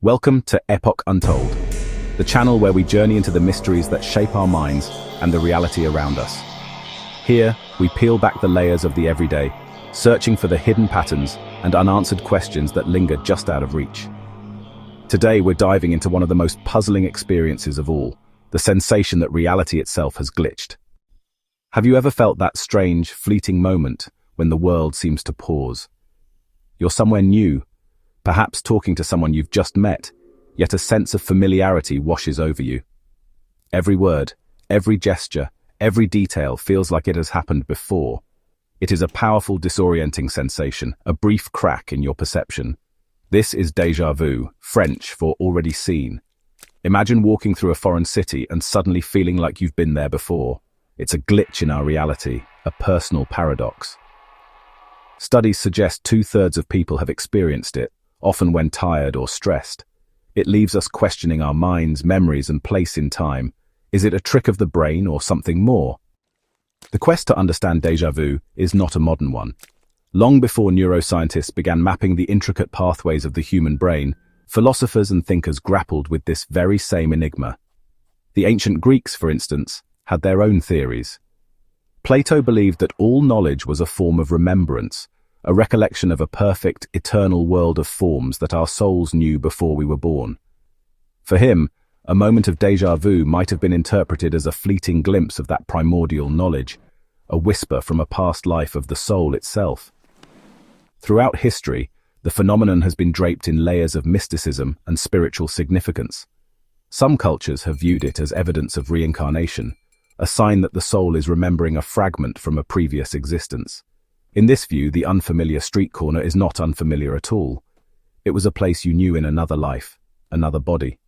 Welcome to Epoch Untold, the channel where we journey into the mysteries that shape our minds and the reality around us. Here, we peel back the layers of the everyday, searching for the hidden patterns and unanswered questions that linger just out of reach. Today, we're diving into one of the most puzzling experiences of all, the sensation that reality itself has glitched. Have you ever felt that strange, fleeting moment when the world seems to pause? You're somewhere new, perhaps talking to someone you've just met, yet a sense of familiarity washes over you. Every word, every gesture, every detail feels like it has happened before. It is a powerful, disorienting sensation, a brief crack in your perception. This is déjà vu, French for already seen. Imagine walking through a foreign city and suddenly feeling like you've been there before. It's a glitch in our reality, a personal paradox. Studies suggest 2/3 of people have experienced it, often when tired or stressed. It leaves us questioning our minds, memories, and place in time. Is it a trick of the brain or something more? The quest to understand déjà vu is not a modern one. Long before neuroscientists began mapping the intricate pathways of the human brain, philosophers and thinkers grappled with this very same enigma. The ancient Greeks, for instance, had their own theories. Plato believed that all knowledge was a form of remembrance, a recollection of a perfect, eternal world of forms that our souls knew before we were born. For him, a moment of déjà vu might have been interpreted as a fleeting glimpse of that primordial knowledge, a whisper from a past life of the soul itself. Throughout history, the phenomenon has been draped in layers of mysticism and spiritual significance. Some cultures have viewed it as evidence of reincarnation, a sign that the soul is remembering a fragment from a previous existence. In this view, the unfamiliar street corner is not unfamiliar at all. It was a place you knew in another life, another body.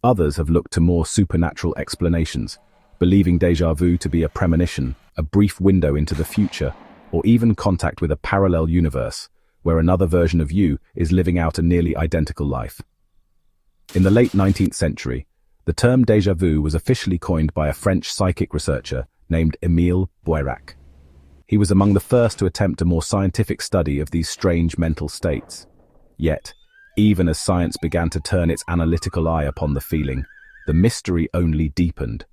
Others have looked to more supernatural explanations, believing déjà vu to be a premonition, a brief window into the future, or even contact with a parallel universe, where another version of you is living out a nearly identical life. In the late 19th century, the term déjà vu was officially coined by a French psychic researcher named Émile Boirac. He was among the first to attempt a more scientific study of these strange mental states. Yet, even as science began to turn its analytical eye upon the feeling, the mystery only deepened.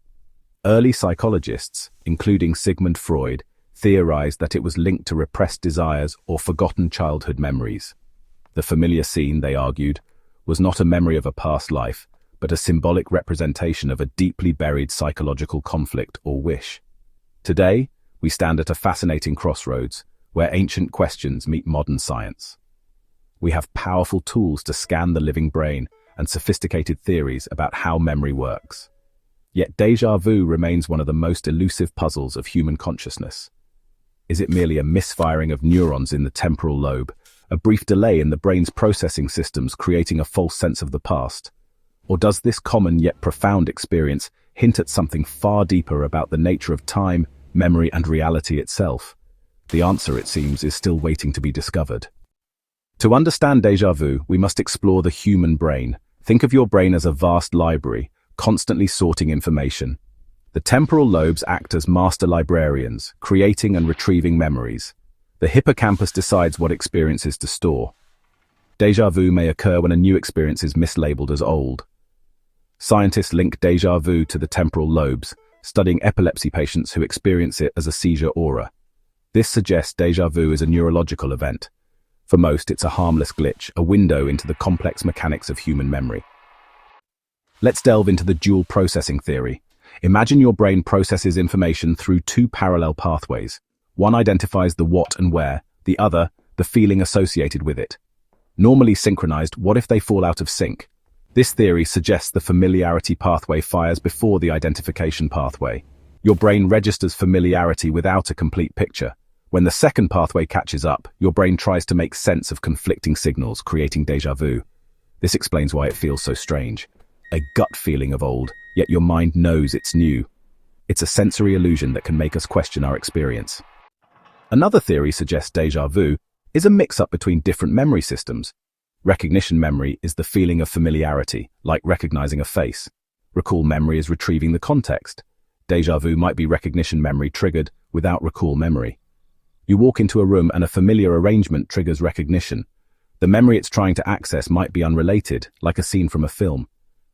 Early psychologists, including Sigmund Freud, theorized that it was linked to repressed desires or forgotten childhood memories. The familiar scene, they argued, was not a memory of a past life, but a symbolic representation of a deeply buried psychological conflict or wish. Today, we stand at a fascinating crossroads, where ancient questions meet modern science. We have powerful tools to scan the living brain and sophisticated theories about how memory works. Yet déjà vu remains one of the most elusive puzzles of human consciousness. Is it merely a misfiring of neurons in the temporal lobe, a brief delay in the brain's processing systems creating a false sense of the past? Or does this common yet profound experience hint at something far deeper about the nature of time, memory, and reality itself? The answer, it seems, is still waiting to be discovered. To understand déjà vu, we must explore the human brain. Think of your brain as a vast library, constantly sorting information. The temporal lobes act as master librarians, creating and retrieving memories. The hippocampus decides what experiences to store. Déjà vu may occur when a new experience is mislabeled as old. Scientists link déjà vu to the temporal lobes, studying epilepsy patients who experience it as a seizure aura. This suggests déjà vu is a neurological event. For most, it's a harmless glitch, a window into the complex mechanics of human memory. Let's delve into the dual processing theory. Imagine your brain processes information through two parallel pathways. One identifies the what and where, the other, the feeling associated with it. Normally synchronized, what if they fall out of sync? This theory suggests the familiarity pathway fires before the identification pathway. Your brain registers familiarity without a complete picture. When the second pathway catches up, your brain tries to make sense of conflicting signals, creating déjà vu. This explains why it feels so strange. A gut feeling of old, yet your mind knows it's new. It's a sensory illusion that can make us question our experience. Another theory suggests déjà vu is a mix-up between different memory systems. Recognition memory is the feeling of familiarity, like recognizing a face. Recall memory is retrieving the context. Déjà vu might be recognition memory triggered without recall memory. You walk into a room and a familiar arrangement triggers recognition, The memory it's trying to access might be unrelated, like a scene from a film.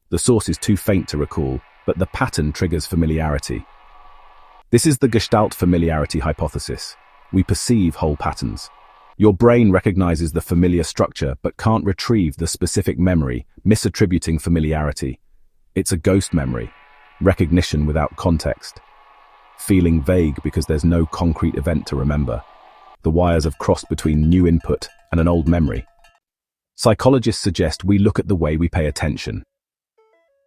The source is too faint to recall, but the pattern triggers familiarity. This is the Gestalt familiarity hypothesis. We perceive whole patterns. Your brain recognizes the familiar structure but can't retrieve the specific memory, misattributing familiarity. It's a ghost memory, recognition without context. Feeling vague because there's no concrete event to remember. The wires have crossed between new input and an old memory. Psychologists suggest we look at the way we pay attention.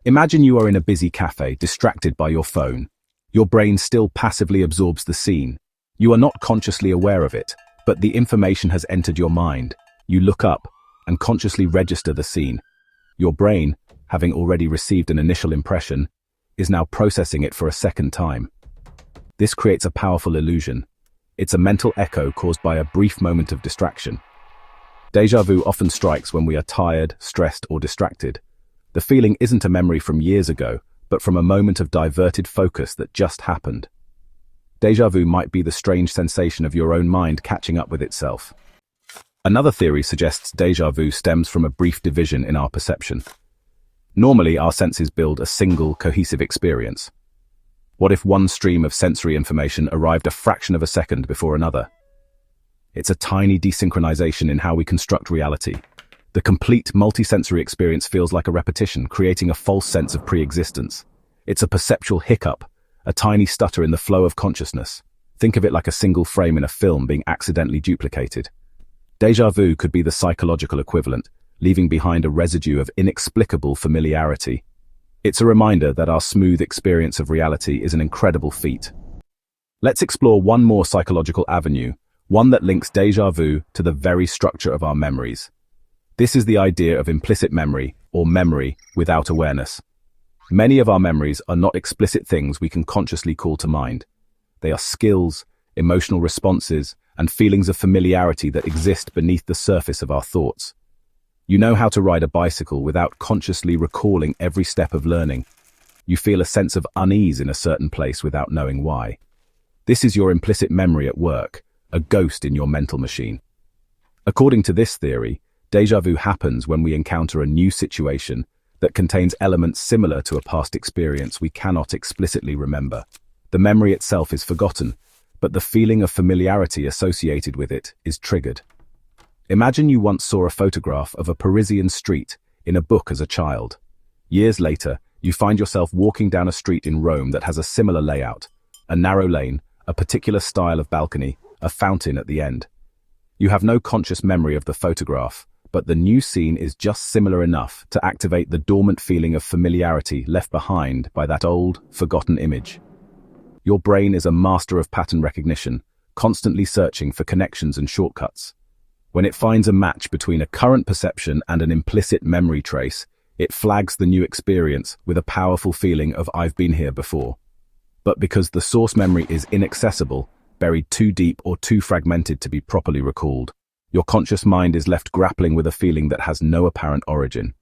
Imagine you are in a busy cafe, distracted by your phone. Your brain still passively absorbs the scene. You are not consciously aware of it, but the information has entered your mind. You look up and consciously register the scene. Your brain, having already received an initial impression, is now processing it for a second time. This creates a powerful illusion. It's a mental echo caused by a brief moment of distraction. Déjà vu often strikes when we are tired, stressed, or distracted. The feeling isn't a memory from years ago, but from a moment of diverted focus that just happened. Déjà vu might be the strange sensation of your own mind catching up with itself. Another theory suggests déjà vu stems from a brief division in our perception. Normally, our senses build a single, cohesive experience. What if one stream of sensory information arrived a fraction of a second before another? It's a tiny desynchronization in how we construct reality. The complete multisensory experience feels like a repetition, creating a false sense of pre-existence. It's a perceptual hiccup, a tiny stutter in the flow of consciousness. Think of it like a single frame in a film being accidentally duplicated. Déjà vu could be the psychological equivalent, leaving behind a residue of inexplicable familiarity. It's a reminder that our smooth experience of reality is an incredible feat. Let's explore one more psychological avenue, one that links déjà vu to the very structure of our memories. This is the idea of implicit memory, or memory without awareness. Many of our memories are not explicit things we can consciously call to mind. They are skills, emotional responses, and feelings of familiarity that exist beneath the surface of our thoughts. You know how to ride a bicycle without consciously recalling every step of learning. You feel a sense of unease in a certain place without knowing why. This is your implicit memory at work, a ghost in your mental machine. According to this theory, déjà vu happens when we encounter a new situation that contains elements similar to a past experience we cannot explicitly remember. The memory itself is forgotten, but the feeling of familiarity associated with it is triggered. Imagine you once saw a photograph of a Parisian street in a book as a child. Years later, you find yourself walking down a street in Rome that has a similar layout, a narrow lane, a particular style of balcony, a fountain at the end. You have no conscious memory of the photograph, but the new scene is just similar enough to activate the dormant feeling of familiarity left behind by that old, forgotten image. Your brain is a master of pattern recognition, constantly searching for connections and shortcuts. When it finds a match between a current perception and an implicit memory trace, it flags the new experience with a powerful feeling of "I've been here before." But because the source memory is inaccessible, buried too deep or too fragmented to be properly recalled, your conscious mind is left grappling with a feeling that has no apparent origin.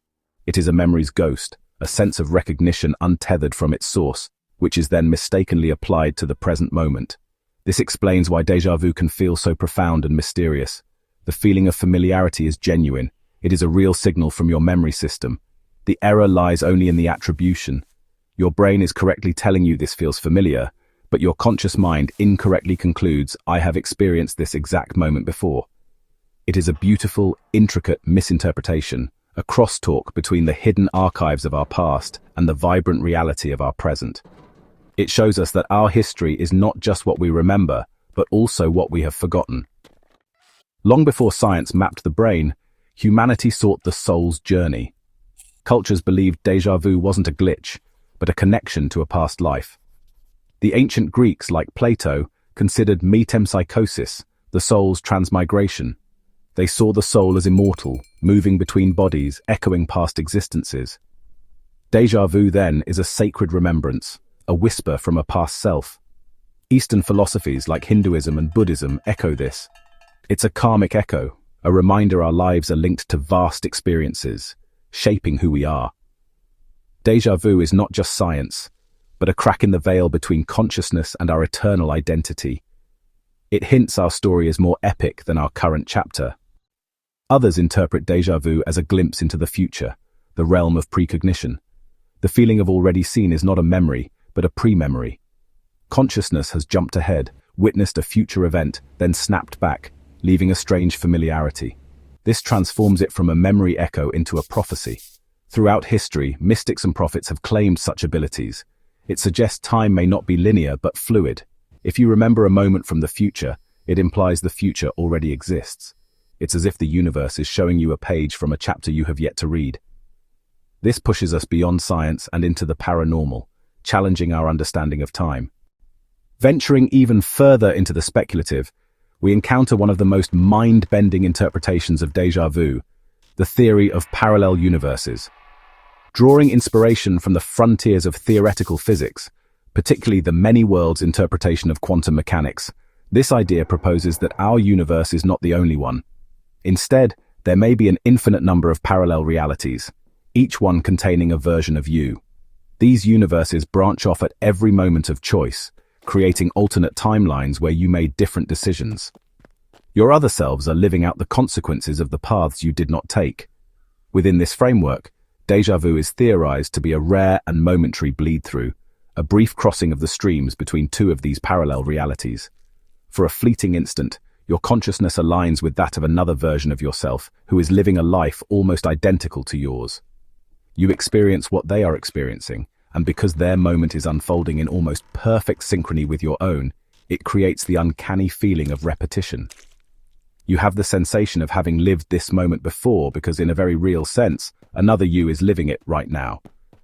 It is a memory's ghost, a sense of recognition untethered from its source, which is then mistakenly applied to the present moment. This explains why déjà vu can feel so profound and mysterious. The feeling of familiarity is genuine. It is a real signal from your memory system. The error lies only in the attribution. Your brain is correctly telling you this feels familiar, but your conscious mind incorrectly concludes, "I have experienced this exact moment before." It is a beautiful, intricate misinterpretation, a crosstalk between the hidden archives of our past and the vibrant reality of our present. It shows us that our history is not just what we remember, but also what we have forgotten. Long before science mapped the brain, humanity sought the soul's journey. Cultures believed déjà vu wasn't a glitch, but a connection to a past life. The ancient Greeks, like Plato, considered metempsychosis, the soul's transmigration. They saw the soul as immortal, moving between bodies, echoing past existences. Déjà vu, then, is a sacred remembrance, a whisper from a past self. Eastern philosophies like Hinduism and Buddhism echo this. It's a karmic echo, a reminder our lives are linked to vast experiences, shaping who we are. Déjà vu is not just science, but a crack in the veil between consciousness and our eternal identity. It hints our story is more epic than our current chapter. Others interpret déjà vu as a glimpse into the future, the realm of precognition. The feeling of already seen is not a memory, but a pre-memory. Consciousness has jumped ahead, witnessed a future event, then snapped back, leaving a strange familiarity. This transforms it from a memory echo into a prophecy. Throughout history, mystics and prophets have claimed such abilities. It suggests time may not be linear but fluid. If you remember a moment from the future, it implies the future already exists. It's as if the universe is showing you a page from a chapter you have yet to read. This pushes us beyond science and into the paranormal, challenging our understanding of time. Venturing even further into the speculative, we encounter one of the most mind-bending interpretations of déjà vu, the theory of parallel universes. Drawing inspiration from the frontiers of theoretical physics, particularly the many worlds interpretation of quantum mechanics, this idea proposes that our universe is not the only one. Instead, there may be an infinite number of parallel realities, each one containing a version of you. These universes branch off at every moment of choice, creating alternate timelines where you made different decisions. Your other selves are living out the consequences of the paths you did not take. Within this framework, déjà vu is theorized to be a rare and momentary bleed-through, a brief crossing of the streams between two of these parallel realities. For a fleeting instant, your consciousness aligns with that of another version of yourself who is living a life almost identical to yours. You experience what they are experiencing, and because their moment is unfolding in almost perfect synchrony with your own, it creates the uncanny feeling of repetition. You have the sensation of having lived this moment before because, in a very real sense, another you is living it right now.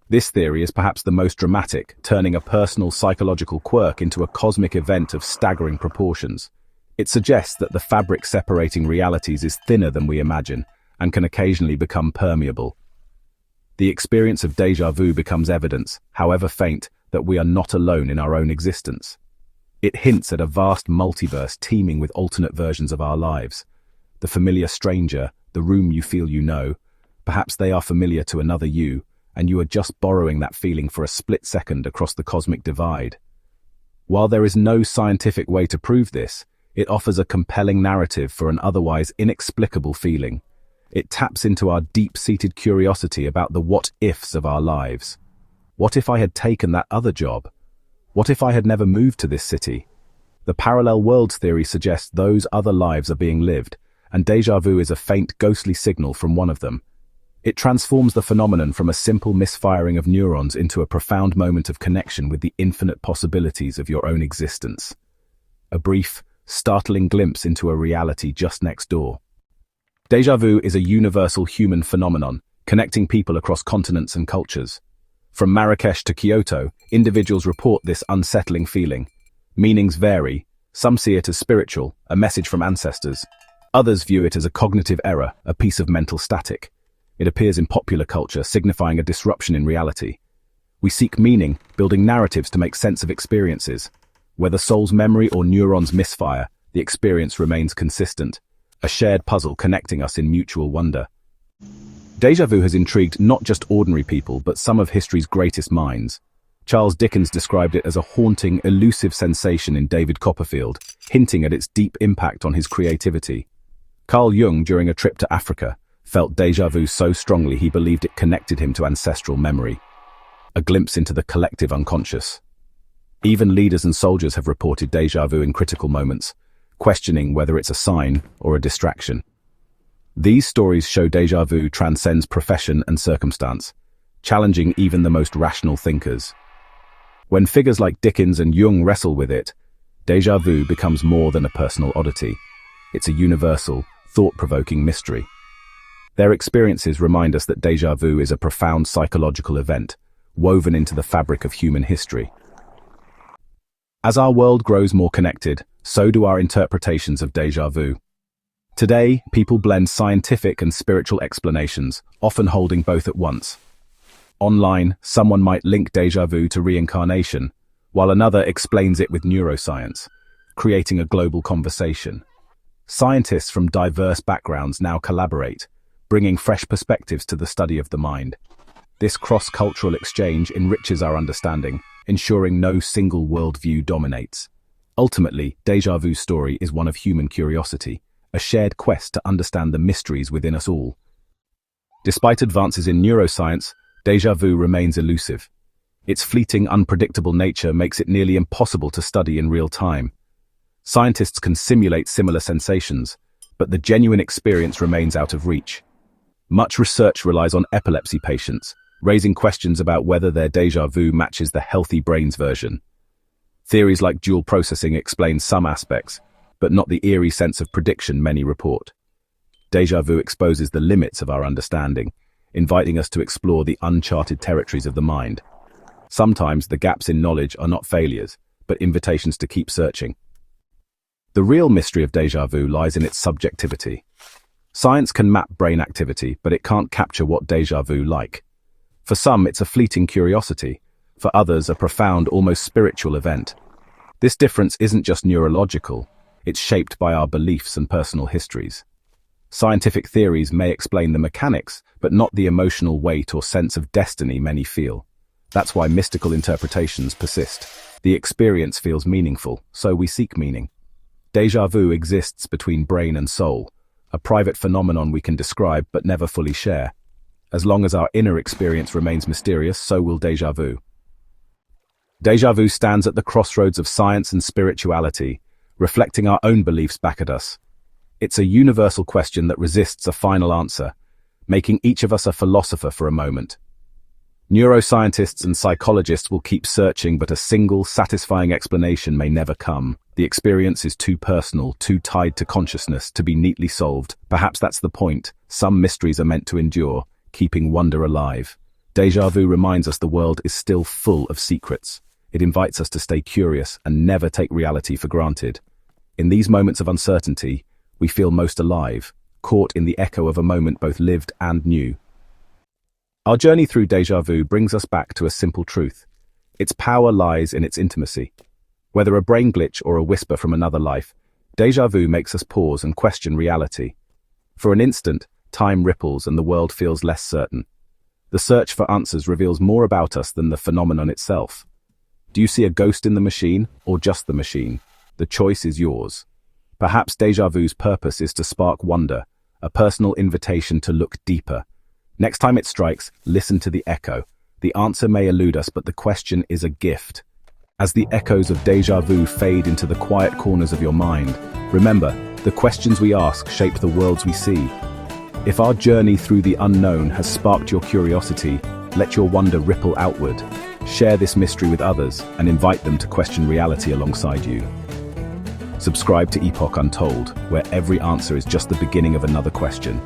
This theory is perhaps the most dramatic, turning a personal psychological quirk into a cosmic event of staggering proportions. It suggests that the fabric separating realities is thinner than we imagine, and can occasionally become permeable. The experience of déjà vu becomes evidence, however faint, that we are not alone in our own existence. It hints at a vast multiverse teeming with alternate versions of our lives. The familiar stranger, the room you feel you know, perhaps they are familiar to another you, and you are just borrowing that feeling for a split second across the cosmic divide. While there is no scientific way to prove this, it offers a compelling narrative for an otherwise inexplicable feeling. It taps into our deep-seated curiosity about the what-ifs of our lives. What if I had taken that other job? What if I had never moved to this city? The parallel worlds theory suggests those other lives are being lived, and déjà vu is a faint ghostly signal from one of them. It transforms the phenomenon from a simple misfiring of neurons into a profound moment of connection with the infinite possibilities of your own existence. A brief, startling glimpse into a reality just next door. Déjà vu is a universal human phenomenon, connecting people across continents and cultures. From Marrakesh to Kyoto, individuals report this unsettling feeling. Meanings vary. Some see it as spiritual, a message from ancestors. Others view it as a cognitive error, a piece of mental static. It appears in popular culture, signifying a disruption in reality. We seek meaning, building narratives to make sense of experiences. Whether soul's memory or neurons misfire, the experience remains consistent, a shared puzzle connecting us in mutual wonder. Déjà vu has intrigued not just ordinary people, but some of history's greatest minds. Charles Dickens described it as a haunting, elusive sensation in David Copperfield, hinting at its deep impact on his creativity. Carl Jung, during a trip to Africa, felt déjà vu so strongly he believed it connected him to ancestral memory, a glimpse into the collective unconscious. Even leaders and soldiers have reported déjà vu in critical moments, questioning whether it's a sign or a distraction. These stories show déjà vu transcends profession and circumstance, challenging even the most rational thinkers. When figures like Dickens and Jung wrestle with it, déjà vu becomes more than a personal oddity. It's a universal, thought-provoking mystery. Their experiences remind us that déjà vu is a profound psychological event, woven into the fabric of human history. As our world grows more connected, so do our interpretations of déjà vu. Today, people blend scientific and spiritual explanations, often holding both at once. Online, someone might link déjà vu to reincarnation, while another explains it with neuroscience, creating a global conversation. Scientists from diverse backgrounds now collaborate, bringing fresh perspectives to the study of the mind. This cross-cultural exchange enriches our understanding, ensuring no single worldview dominates. Ultimately, Déjà Vu's story is one of human curiosity, a shared quest to understand the mysteries within us all. Despite advances in neuroscience, déjà vu remains elusive. Its fleeting, unpredictable nature makes it nearly impossible to study in real time. Scientists can simulate similar sensations, but the genuine experience remains out of reach. Much research relies on epilepsy patients, raising questions about whether their déjà vu matches the healthy brain's version. Theories like dual processing explain some aspects, but not the eerie sense of prediction many report. Déjà vu exposes the limits of our understanding, inviting us to explore the uncharted territories of the mind. Sometimes the gaps in knowledge are not failures, but invitations to keep searching. The real mystery of déjà vu lies in its subjectivity. Science can map brain activity, but it can't capture what déjà vu like. For some, it's a fleeting curiosity. For others, a profound, almost spiritual event. This difference isn't just neurological, it's shaped by our beliefs and personal histories. Scientific theories may explain the mechanics, but not the emotional weight or sense of destiny many feel. That's why mystical interpretations persist. The experience feels meaningful, so we seek meaning. Déjà vu exists between brain and soul, a private phenomenon we can describe but never fully share. As long as our inner experience remains mysterious, so will déjà vu. Déjà vu stands at the crossroads of science and spirituality, reflecting our own beliefs back at us. It's a universal question that resists a final answer, making each of us a philosopher for a moment. Neuroscientists and psychologists will keep searching, but a single, satisfying explanation may never come. The experience is too personal, too tied to consciousness to be neatly solved. Perhaps that's the point. Some mysteries are meant to endure, keeping wonder alive. Déjà vu reminds us the world is still full of secrets. It invites us to stay curious and never take reality for granted. In these moments of uncertainty, we feel most alive, caught in the echo of a moment both lived and new. Our journey through déjà vu brings us back to a simple truth. Its power lies in its intimacy. Whether a brain glitch or a whisper from another life, déjà vu makes us pause and question reality. For an instant, time ripples and the world feels less certain. The search for answers reveals more about us than the phenomenon itself. Do you see a ghost in the machine, or just the machine? The choice is yours. Perhaps déjà vu's purpose is to spark wonder, a personal invitation to look deeper. Next time it strikes, listen to the echo. The answer may elude us, but the question is a gift. As the echoes of déjà vu fade into the quiet corners of your mind, remember, the questions we ask shape the worlds we see. If our journey through the unknown has sparked your curiosity, let your wonder ripple outward. Share this mystery with others and invite them to question reality alongside you. Subscribe to Epoch Untold, where every answer is just the beginning of another question.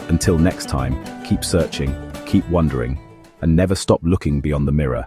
Until next time, keep searching, keep wondering, and never stop looking beyond the mirror.